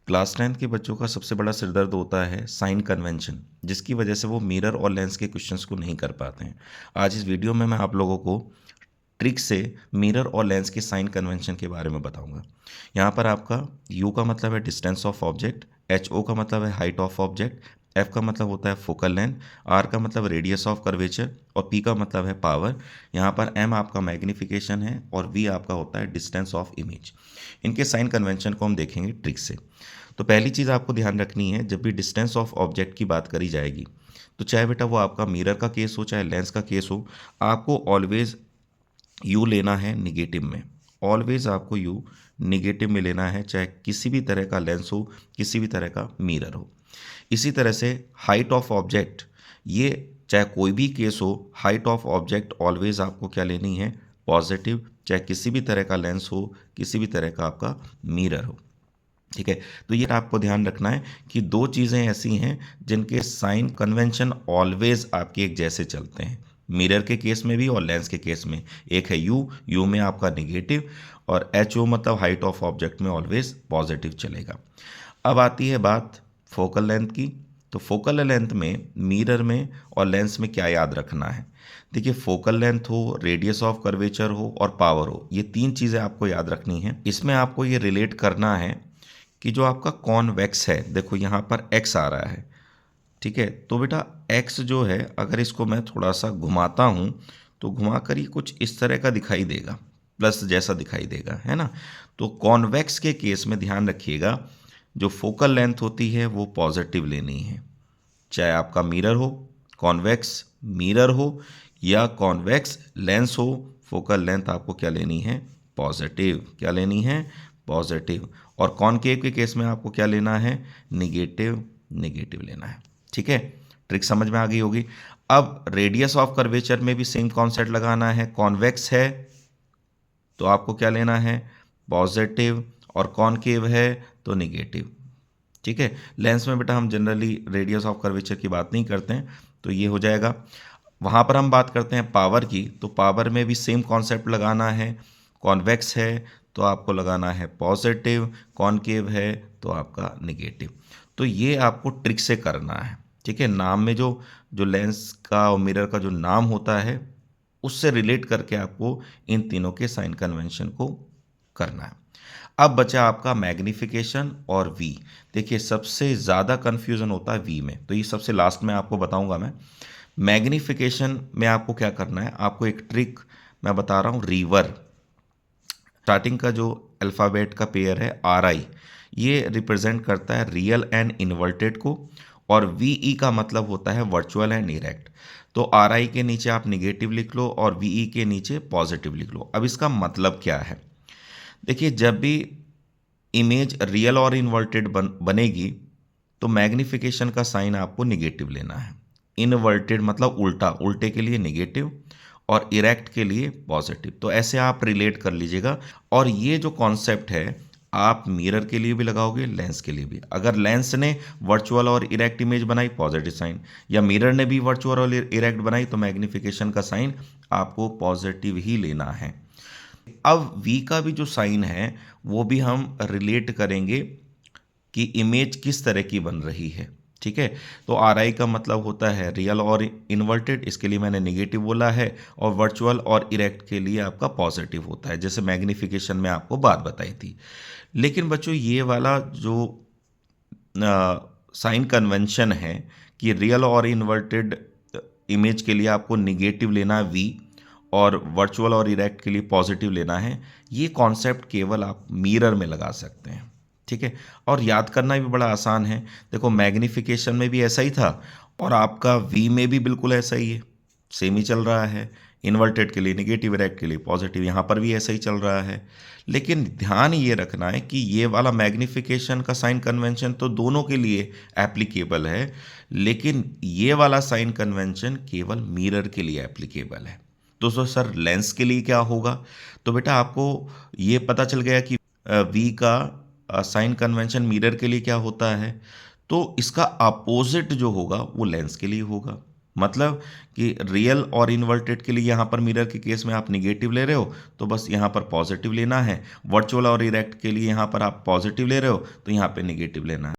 Class 10th के बच्चों का सबसे बड़ा सिरदर्द होता है साइन कन्वेंशन, जिसकी वजह से वो मिरर और लेंस के क्वेश्चंस को नहीं कर पाते हैं। आज इस वीडियो में मैं आप लोगों को ट्रिक से मिरर और लेंस के साइन कन्वेंशन के बारे में बताऊंगा। यहाँ पर आपका यू का मतलब है distance of object, h o का मतलब है हाइट ऑफ ऑब्जेक्ट, एफ का मतलब होता है फोकल लेंथ, आर का मतलब रेडियस ऑफ कर्वेचर और पी का मतलब है पावर। यहाँ पर एम आपका मैग्नीफिकेशन है और वी आपका होता है डिस्टेंस ऑफ इमेज। इनके साइन कन्वेंशन को हम देखेंगे ट्रिक से। तो पहली चीज़ आपको ध्यान रखनी है, जब भी डिस्टेंस ऑफ ऑब्जेक्ट की बात करी जाएगी तो चाहे बेटा वो आपका मिरर का केस हो चाहे लेंस का केस हो, आपको ऑलवेज यू लेना है निगेटिव में। ऑलवेज आपको यू निगेटिव में लेना है, चाहे किसी भी तरह का लेंस हो, किसी भी तरह का मिरर हो। इसी तरह से हाइट ऑफ ऑब्जेक्ट, ये चाहे कोई भी केस हो, हाइट ऑफ ऑब्जेक्ट ऑलवेज आपको क्या लेनी है, पॉजिटिव, चाहे किसी भी तरह का लेंस हो, किसी भी तरह का आपका मिरर हो। ठीक है, तो ये आपको ध्यान रखना है कि दो चीज़ें ऐसी हैं जिनके साइन कन्वेंशन ऑलवेज आपके एक जैसे चलते हैं, मिरर के केस में भी और लेंस के केस में। एक है यू में आपका निगेटिव और एच ओ मतलब हाइट ऑफ ऑब्जेक्ट में ऑलवेज पॉजिटिव चलेगा। अब आती है बात फोकल लेंथ की। तो फोकल लेंथ में, मिरर में और लेंस में क्या याद रखना है? देखिए, फोकल लेंथ हो, रेडियस ऑफ कर्वेचर हो और पावर हो, ये तीन चीज़ें आपको याद रखनी है। इसमें आपको ये रिलेट करना है कि जो आपका कॉन्वेक्स है, देखो यहाँ पर एक्स आ रहा है, ठीक है, तो बेटा एक्स जो है, अगर इसको मैं थोड़ा सा घुमाता हूँ तो घुमा कर ये कुछ इस तरह का दिखाई देगा, प्लस जैसा दिखाई देगा, है ना। तो कॉन्वेक्स के केस में ध्यान रखिएगा, जो फोकल लेंथ होती है वो पॉजिटिव लेनी है। चाहे आपका मिरर हो, कॉन्वेक्स मिरर हो या कॉन्वेक्स लेंस हो, फोकल लेंथ आपको क्या लेनी है, पॉजिटिव। क्या लेनी है, पॉजिटिव। और कॉनकेव के केस में आपको क्या लेना है, निगेटिव, निगेटिव लेना है। ठीक है, ट्रिक समझ में आ गई होगी। अब रेडियस ऑफ कर्वेचर में भी सेम कॉन्सेप्ट लगाना है। कॉन्वेक्स है तो आपको क्या लेना है, पॉजिटिव, और कॉनकेव है तो निगेटिव। ठीक है, लेंस में बेटा हम जनरली रेडियस ऑफ कर्वेचर की बात नहीं करते हैं, तो ये हो जाएगा। वहाँ पर हम बात करते हैं पावर की, तो पावर में भी सेम कॉन्सेप्ट लगाना है। कॉन्वेक्स है तो आपको लगाना है पॉजिटिव, कॉनकेव है तो आपका निगेटिव। तो ये आपको ट्रिक से करना है। ठीक है, नाम में जो जो लेंस का और मिरर का जो नाम होता है उससे रिलेट करके आपको इन तीनों के साइन कन्वेंशन को करना है। अब बचा आपका मैग्निफिकेशन और वी। देखिए, सबसे ज़्यादा कन्फ्यूज़न होता है वी में, तो ये सबसे लास्ट में आपको बताऊंगा मैं। मैग्निफिकेशन में आपको क्या करना है, आपको एक ट्रिक मैं बता रहा हूँ, रीवर। स्टार्टिंग का जो अल्फ़ाबेट का पेयर है आर आई, ये रिप्रेजेंट करता है रियल एंड इन्वर्टेड को, और वी ई का मतलब होता है वर्चुअल एंड इरेक्ट। तो आर आई के नीचे आप निगेटिव लिख लो और वी ई के नीचे पॉजिटिव लिख लो। अब इसका मतलब क्या है, देखिए, जब भी इमेज रियल और इन्वर्टेड बनेगी तो मैग्निफिकेशन का साइन आपको निगेटिव लेना है। इनवर्टेड मतलब उल्टा, उल्टे के लिए निगेटिव और इरेक्ट के लिए पॉजिटिव। तो ऐसे आप रिलेट कर लीजिएगा। और ये जो कॉन्सेप्ट है आप मिरर के लिए भी लगाओगे, लेंस के लिए भी। अगर लेंस ने वर्चुअल और इरेक्ट इमेज बनाई, पॉजिटिव साइन, या मिरर ने भी वर्चुअल और इरेक्ट बनाई, तो मैग्निफिकेशन का साइन आपको पॉजिटिव ही लेना है। अब वी का भी जो साइन है वो भी हम रिलेट करेंगे कि इमेज किस तरह की बन रही है। ठीक है, तो आर आई का मतलब होता है रियल और इन्वर्टेड, इसके लिए मैंने निगेटिव बोला है, और वर्चुअल और इरेक्ट के लिए आपका पॉजिटिव होता है, जैसे मैग्निफिकेशन में आपको बात बताई थी। लेकिन बच्चों, ये वाला जो साइन कन्वेंशन है कि रियल और इन्वर्टेड इमेज के लिए आपको निगेटिव लेना है वी, और वर्चुअल और इरेक्ट के लिए पॉजिटिव लेना है, ये कॉन्सेप्ट केवल आप मिरर में लगा सकते हैं। ठीक है, और याद करना भी बड़ा आसान है। देखो, मैग्निफिकेशन में भी ऐसा ही था और आपका वी में भी बिल्कुल ऐसा ही है, सेम ही चल रहा है। इन्वर्टेड के लिए निगेटिव, इरेक्ट के लिए पॉजिटिव, यहाँ पर भी ऐसा ही चल रहा है। लेकिन ध्यान ये रखना है कि ये वाला मैग्निफिकेशन का साइन कन्वेंशन तो दोनों के लिए एप्लीकेबल है, लेकिन ये वाला साइन कन्वेंशन केवल मिरर के लिए एप्लीकेबल है। तो सर लेंस के लिए क्या होगा? तो बेटा आपको ये पता चल गया कि वी का साइन कन्वेंशन मिरर के लिए क्या होता है, तो इसका अपोजिट जो होगा वो लेंस के लिए होगा। मतलब कि रियल और इन्वर्टेड के लिए यहाँ पर मिरर के केस में आप निगेटिव ले रहे हो तो बस यहाँ पर पॉजिटिव लेना है, वर्चुअल और इरेक्ट के लिए यहाँ पर आप पॉजिटिव ले रहे हो तो यहाँ पे निगेटिव लेना है।